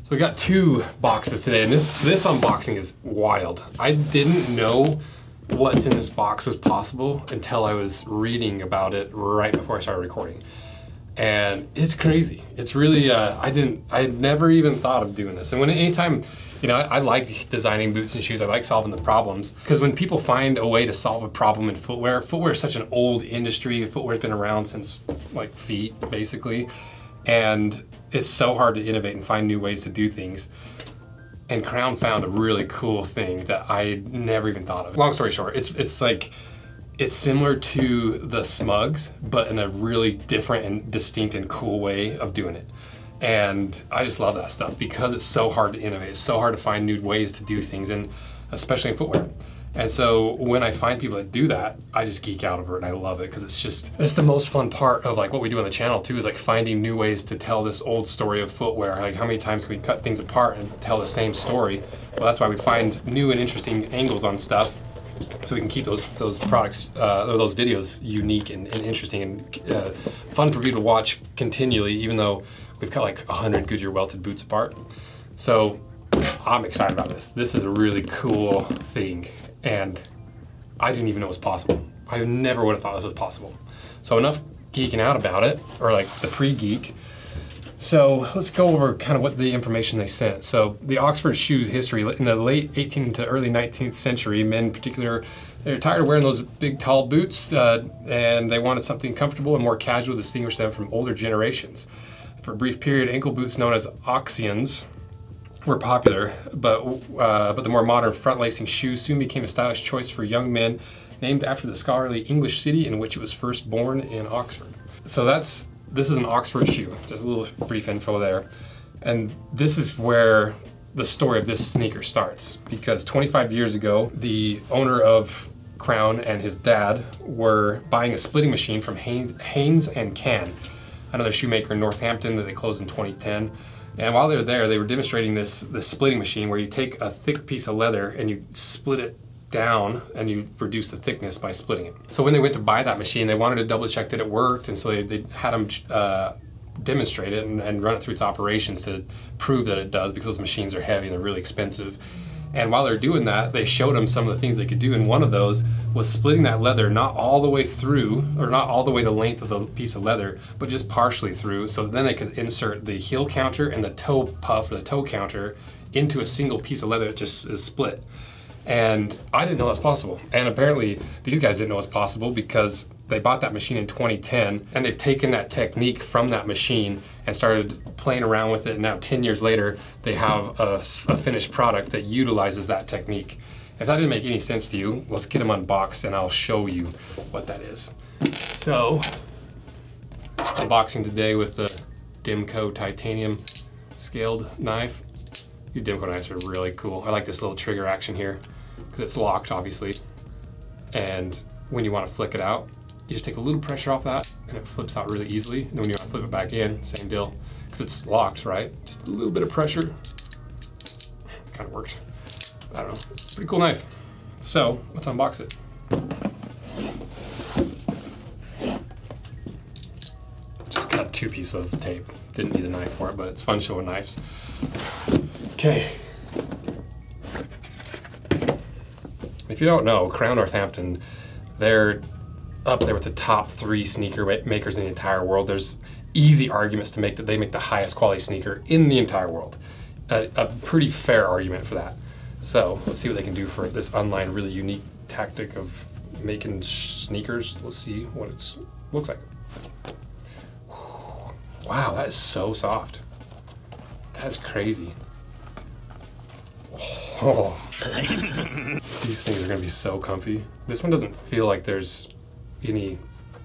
So we got 2 boxes today, and this unboxing is wild. I didn't know what's in this box was possible until I was reading about it right before I started recording. And it's crazy. It's really, I had never even thought of doing this. And anytime, you know, I like designing boots and shoes. I like solving the problems. Because when people find a way to solve a problem in footwear is such an old industry. Footwear's been around since like feet, basically. And it's so hard to innovate and find new ways to do things. And Crown found a really cool thing that I never even thought of. Long story short, it's similar to the Smugs, but in a really different and distinct and cool way of doing it. And I just love that stuff because it's so hard to innovate. It's so hard to find new ways to do things, and especially in footwear. And so when I find people that do that, I just geek out over it and I love it because it's the most fun part of like what we do on the channel too, is like finding new ways to tell this old story of footwear. Like how many times can we cut things apart and tell the same story? Well, that's why we find new and interesting angles on stuff so we can keep those products or those videos unique and interesting and fun for people to watch continually, even though we've cut like 100 Goodyear welted boots apart. So I'm excited about this. This is a really cool thing, and I didn't even know it was possible. I never would have thought this was possible. So enough geeking out about it, or like the pre-geek. So let's go over kind of what the information they sent. So the Oxford shoes history, in the late 18th to early 19th century, men in particular, they're tired of wearing those big tall boots and they wanted something comfortable and more casual to distinguish them from older generations. For a brief period, ankle boots known as Oxians were popular, but the more modern front-lacing shoe soon became a stylish choice for young men, named after the scholarly English city in which it was first born, in Oxford. So this is an Oxford shoe, just a little brief info there. And this is where the story of this sneaker starts, because 25 years ago, the owner of Crown and his dad were buying a splitting machine from Haynes and Can, another shoemaker in Northampton that they closed in 2010. And while they were there, they were demonstrating this splitting machine where you take a thick piece of leather and you split it down and you reduce the thickness by splitting it. So when they went to buy that machine, they wanted to double check that it worked, and so they had them demonstrate it and run it through its operations to prove that it does, because those machines are heavy and they're really expensive. And while they're doing that, they showed them some of the things they could do, and one of those was splitting that leather not all the way through, or not all the way the length of the piece of leather, but just partially through, so then they could insert the heel counter and the toe puff, or the toe counter, into a single piece of leather that just is split. And I didn't know that was possible. And apparently these guys didn't know it was possible because they bought that machine in 2010, and they've taken that technique from that machine and started playing around with it. And now 10 years later, they have a finished product that utilizes that technique. If that didn't make any sense to you, let's get them unboxed and I'll show you what that is. So, unboxing today with the Dimco titanium scaled knife. These Dimco knives are really cool. I like this little trigger action here because it's locked, obviously. And when you want to flick it out, you just take a little pressure off that and it flips out really easily. And then when you want to flip it back in, same deal, because it's locked, right? Just a little bit of pressure. Kind of worked. I don't know. Pretty cool knife. So let's unbox it. Just cut 2 pieces of tape. Didn't need a knife for it, but it's fun showing knives. Okay. If you don't know, Crown Northampton, they're up there with the top 3 sneaker makers in the entire world. There's easy arguments to make that they make the highest quality sneaker in the entire world. A pretty fair argument for that. So let's see what they can do for this online really unique tactic of making sneakers. Let's see what it looks like. Wow, that is so soft. That's crazy. Oh. These things are gonna be so comfy. This one doesn't feel like there's any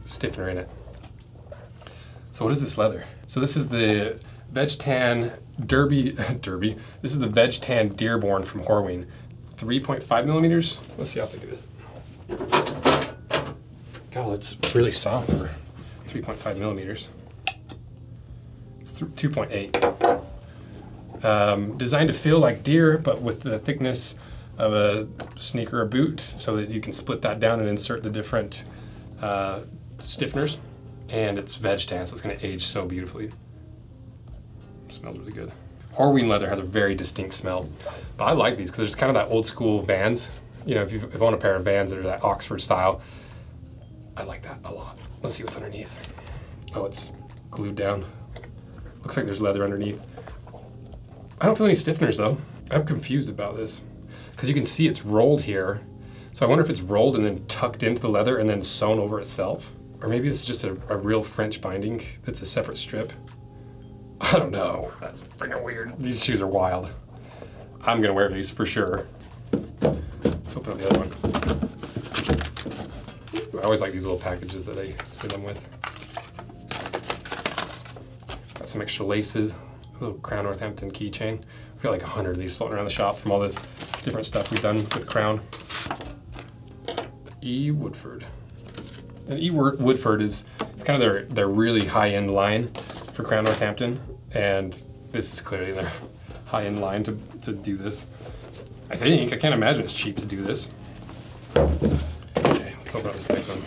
stiffener in it. So what is this leather? So this is the Veg Tan Derby. This is the Veg Tan Dearborn from Horween. 3.5 millimeters. Let's see how thick it is. God, it's really soft for 3.5 millimeters. It's 2.8. Designed to feel like deer, but with the thickness of a sneaker or boot, so that you can split that down and insert the different stiffeners. And it's veg tan, so it's going to age so beautifully. Smells really good. Horween leather has a very distinct smell. But I like these because there's kind of that old school Vans. You know, if you own a pair of Vans that are that Oxford style, I like that a lot. Let's see what's underneath. Oh, it's glued down. Looks like there's leather underneath. I don't feel any stiffeners though. I'm confused about this because you can see it's rolled here. So I wonder if it's rolled and then tucked into the leather and then sewn over itself. Or maybe this is just a real French binding that's a separate strip. I don't know. That's freaking weird. These shoes are wild. I'm gonna wear these for sure. Let's open up the other one. I always like these little packages that they send them with. Got some extra laces, a little Crown Northampton keychain. We've got like 100 of these floating around the shop from all the different stuff we've done with Crown. E. Woodford. And E. Woodford is kind of their really high-end line for Crown Northampton, and this is clearly their high-end line to do this. I can't imagine it's cheap to do this. Okay, let's open up this next one.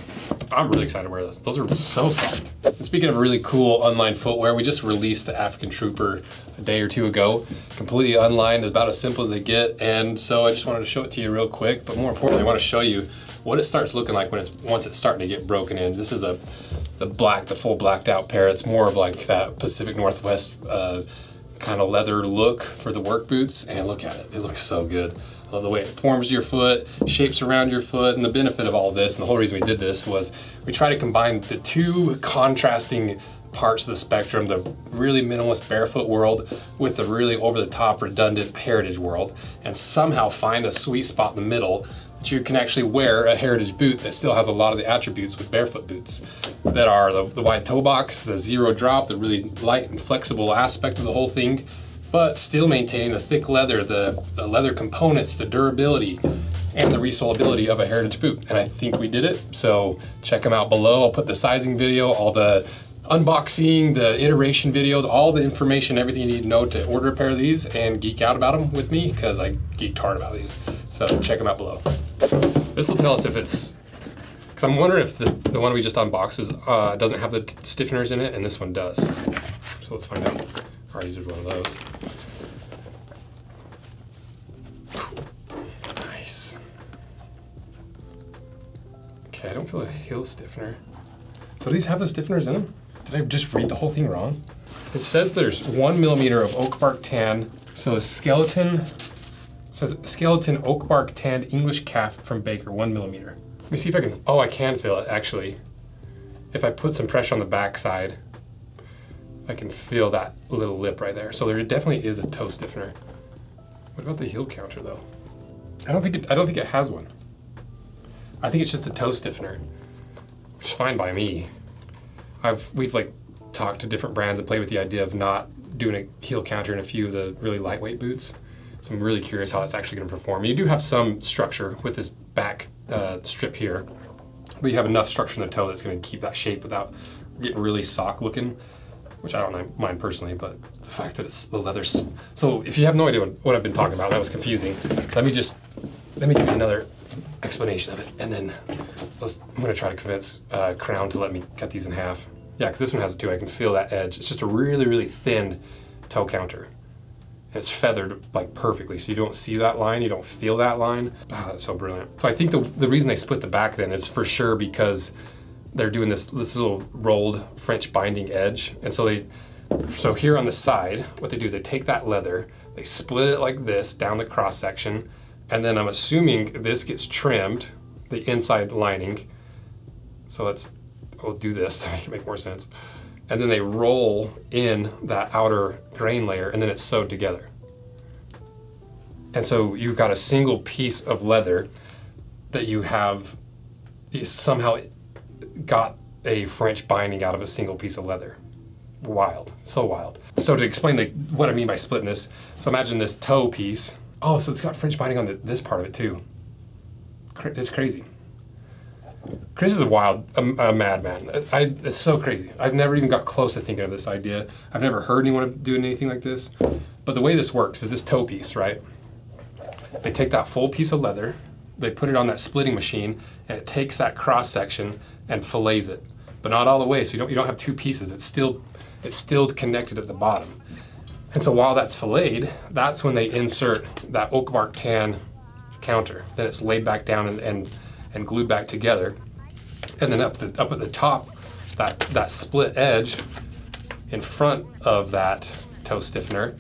I'm really excited to wear this. Those are so soft. And speaking of really cool unlined footwear, we just released the African Trooper a day or two ago. Completely unlined, about as simple as they get, and so I just wanted to show it to you real quick, but more importantly, I want to show you what it starts looking like once it's starting to get broken in. This is the full blacked out pair. It's more of like that Pacific Northwest kind of leather look for the work boots, and look at it. It looks so good. I love the way it forms your foot, shapes around your foot, and the benefit of all this, and the whole reason we did this was we try to combine the two contrasting parts of the spectrum, the really minimalist barefoot world with the really over-the-top redundant heritage world, and somehow find a sweet spot in the middle that you can actually wear a heritage boot that still has a lot of the attributes with barefoot boots that are the wide toe box, the zero drop, the really light and flexible aspect of the whole thing, but still maintaining the thick leather, the leather components, the durability, and the resolability of a heritage boot. And I think we did it, so check them out below. I'll put the sizing video, all the unboxing, the iteration videos, all the information, everything you need to know to order a pair of these and geek out about them with me, because I geeked hard about these. So check them out below. This will tell us if it's, because I'm wondering if the one we just unboxed doesn't have the stiffeners in it, and this one does. So let's find out. I already did one of those. Nice. Okay, I don't feel a heel stiffener. So do these have the stiffeners in them? Did I just read the whole thing wrong? It says there's 1 millimeter of oak bark tan. So a skeleton, it says skeleton oak bark tanned English calf from Baker, 1 millimeter. Let me see if I can, oh, I can feel it actually. If I put some pressure on the back side, I can feel that little lip right there. So there definitely is a toe stiffener. What about the heel counter though? I don't think it has one. I think it's just the toe stiffener, which is fine by me. We've like talked to different brands and played with the idea of not doing a heel counter in a few of the really lightweight boots. So I'm really curious how that's actually going to perform. You do have some structure with this back strip here, but you have enough structure in the toe that's going to keep that shape without getting really sock looking, which I don't mind personally, but the fact that it's the leather. So if you have no idea what I've been talking about, that was confusing. Let me give you another explanation of it, and then I'm gonna try to convince Crown to let me cut these in half. Yeah, because this one has it too. I can feel that edge. It's just a really, really thin toe counter. And it's feathered like perfectly, so you don't see that line, you don't feel that line. Ah, that's so brilliant. So I think the reason they split the back then is for sure because they're doing this little rolled French binding edge. And so here on the side, what they do is they take that leather, they split it like this down the cross section, and then I'm assuming this gets trimmed, the inside lining. So we'll do this to make it make more sense. And then they roll in that outer grain layer, and then it's sewed together. And so you've got a single piece of leather that you somehow got a French binding out of a single piece of leather. Wild, so wild. So to explain what I mean by splitting this, so imagine this toe piece. Oh, so it's got French binding on this part of it too. It's crazy. Chris is a madman. It's so crazy. I've never even got close to thinking of this idea. I've never heard anyone doing anything like this. But the way this works is this toe piece, right? They take that full piece of leather, they put it on that splitting machine, and it takes that cross section and fillets it, but not all the way. So you don't have two pieces. It's still connected at the bottom. And so while that's filleted, that's when they insert that oak bark tan counter. Then it's laid back down and glued back together. And then up at the top, that split edge in front of that toe stiffener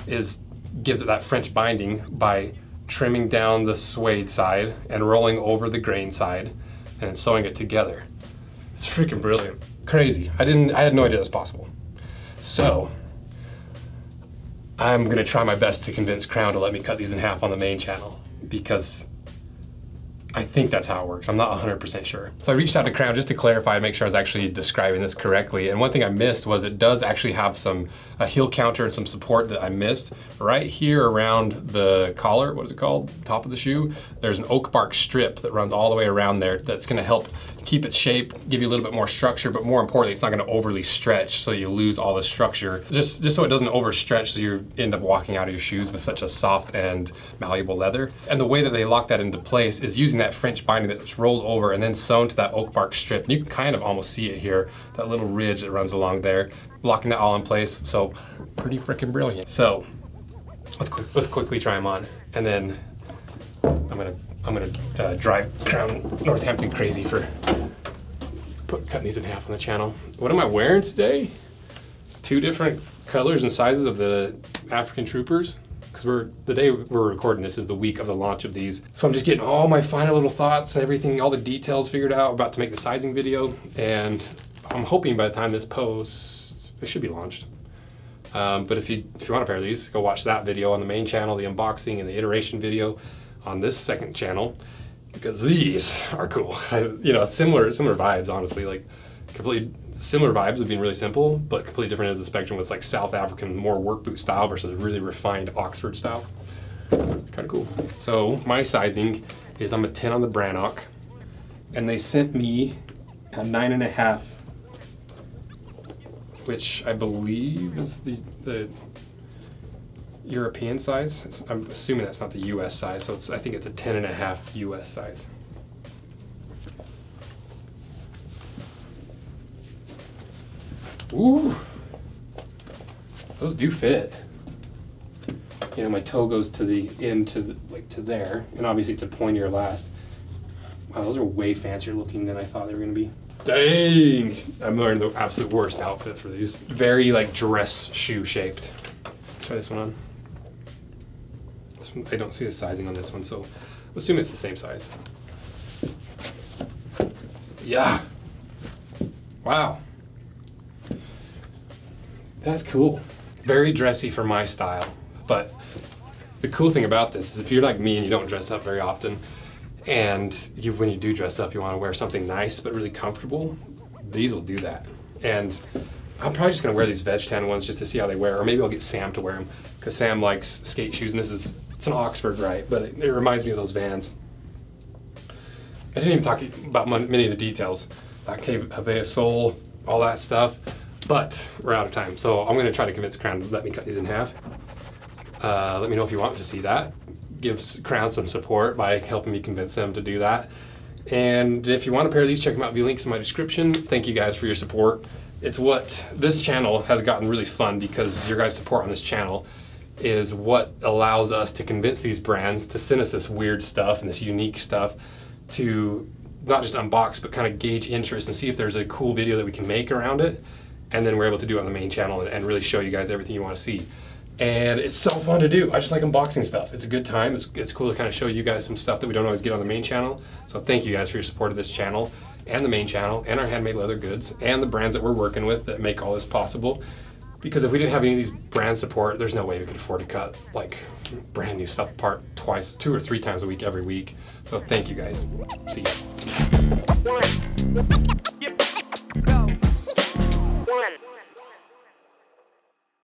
gives it that French binding by trimming down the suede side and rolling over the grain side and sewing it together. It's freaking brilliant. Crazy. I had no idea it was possible. So I'm gonna try my best to convince Crown to let me cut these in half on the main channel, because I think that's how it works. I'm not 100% sure. So I reached out to Crown just to clarify and make sure I was actually describing this correctly. And one thing I missed was it does actually have a heel counter and some support that I missed. Right here around the collar, what is it called? Top of the shoe, there's an oak bark strip that runs all the way around there that's gonna help keep its shape, give you a little bit more structure, but more importantly, it's not gonna overly stretch so you lose all the structure. Just so it doesn't overstretch so you end up walking out of your shoes with such a soft and malleable leather. And the way that they lock that into place is using that French binding that's rolled over and then sewn to that oak bark strip. And you can kind of almost see it here, that little ridge that runs along there, locking that all in place. So pretty freaking brilliant. So let's quickly try them on, and then I'm gonna drive Crown Northampton crazy for cutting these in half on the channel. What am I wearing today? 2 different colors and sizes of the African Troopers, because the day we're recording this is the week of the launch of these. So I'm just getting all my final little thoughts and everything, all the details figured out. I'm about to make the sizing video, and I'm hoping by the time this posts, it should be launched. But if you want a pair of these, go watch that video on the main channel, the unboxing and the iteration video on this second channel, because these are cool. Similar vibes, honestly, like completely similar vibes of being really simple, but completely different ends of the spectrum with like South African, more work boot style versus really refined Oxford style. Kind of cool. So my sizing is I'm a 10 on the Brannock, and they sent me a 9.5, which I believe is the European size. I'm assuming that's not the US size, so I think it's a 10.5 US size. Ooh, those do fit. You know, my toe goes to the end, to there, and obviously it's a pointier last. Wow, those are way fancier looking than I thought they were gonna be. Dang! I'm wearing the absolute worst outfit for these. Very like dress shoe shaped. Let's try this one on. This one, I don't see the sizing on this one, so I assume it's the same size. Yeah. Wow. That's cool. Very dressy for my style, but the cool thing about this is if you're like me and you don't dress up very often, and when you do dress up, you want to wear something nice but really comfortable, these will do that. And I'm probably just gonna wear these veg tan ones just to see how they wear, or maybe I'll get Sam to wear them, because Sam likes skate shoes, and it's an Oxford, right? But it reminds me of those Vans. I didn't even talk about many of the details. Lactate Havea sole, all that stuff. But we're out of time, so I'm gonna try to convince Crown to let me cut these in half. Let me know if you want to see that. Give Crown some support by helping me convince them to do that. And if you want a pair of these, check them out via links in my description. Thank you guys for your support. It's what this channel has gotten really fun, because your guys' support on this channel is what allows us to convince these brands to send us this weird stuff and this unique stuff to not just unbox, but kind of gauge interest and see if there's a cool video that we can make around it. And then we're able to do it on the main channel and really show you guys everything you want to see. And it's so fun to do. I just like unboxing stuff. It's a good time. It's cool to kind of show you guys some stuff that we don't always get on the main channel. So thank you guys for your support of this channel and the main channel and our handmade leather goods and the brands that we're working with that make all this possible. Because if we didn't have any of these brand support, there's no way we could afford to cut like brand new stuff apart twice, 2 or 3 times a week, every week. So thank you guys. See ya.